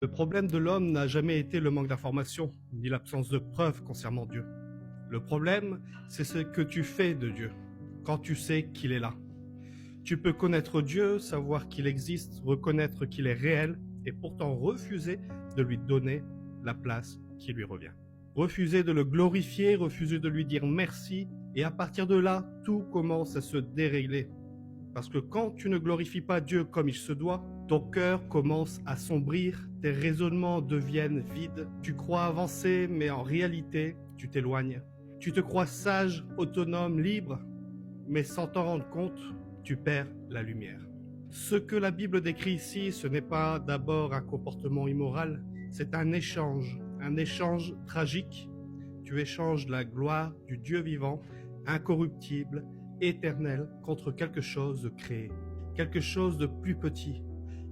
Le problème de l'homme n'a jamais été le manque d'informations, ni l'absence de preuves concernant Dieu. Le problème, c'est ce que tu fais de Dieu, quand tu sais qu'il est là. Tu peux connaître Dieu, savoir qu'il existe, reconnaître qu'il est réel, et pourtant refuser de lui donner la place qui lui revient. Refuser de le glorifier, refuser de lui dire merci, et à partir de là, tout commence à se dérégler. Parce que quand tu ne glorifies pas Dieu comme il se doit, ton cœur commence à sombrir, tes raisonnements deviennent vides, tu crois avancer, mais en réalité, tu t'éloignes. Tu te crois sage, autonome, libre, mais sans t'en rendre compte, tu perds la lumière. Ce que la Bible décrit ici, ce n'est pas d'abord un comportement immoral, c'est un échange tragique. Tu échanges la gloire du Dieu vivant, incorruptible, éternel, contre quelque chose de créé, quelque chose de plus petit,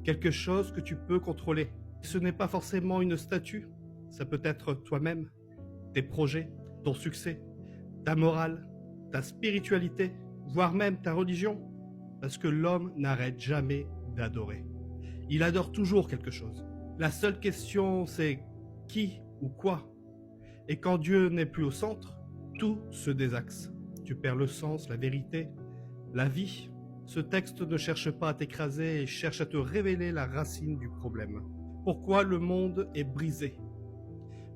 quelque chose que tu peux contrôler. Ce n'est pas forcément une statue, ça peut être toi-même, tes projets, ton succès, ta morale, ta spiritualité, voire même ta religion, parce que l'homme n'arrête jamais d'adorer. Il adore toujours quelque chose. La seule question, c'est qui ou quoi. Et quand Dieu n'est plus au centre, tout se désaxe. Tu perds le sens, la vérité, la vie. Ce texte ne cherche pas à t'écraser, il cherche à te révéler la racine du problème. Pourquoi le monde est brisé?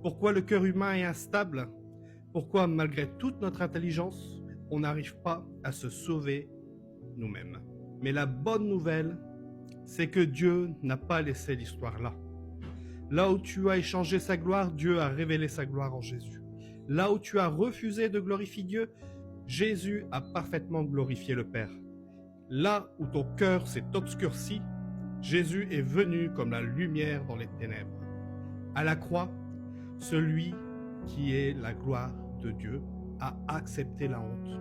Pourquoi le cœur humain est instable? Pourquoi, malgré toute notre intelligence, on n'arrive pas à se sauver nous-mêmes? Mais la bonne nouvelle, c'est que Dieu n'a pas laissé l'histoire là. Là où tu as échangé sa gloire, Dieu a révélé sa gloire en Jésus. Là où tu as refusé de glorifier Dieu, Jésus a parfaitement glorifié le Père. Là où ton cœur s'est obscurci, Jésus est venu comme la lumière dans les ténèbres. À la croix, celui qui est la gloire de Dieu a accepté la honte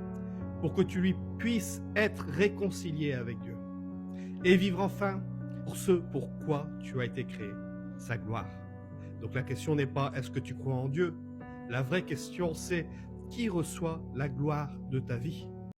pour que tu lui puisses être réconcilié avec Dieu et vivre enfin pour ce pourquoi tu as été créé, sa gloire. Donc la question n'est pas est-ce que tu crois en Dieu? La vraie question c'est qui reçoit la gloire de ta vie?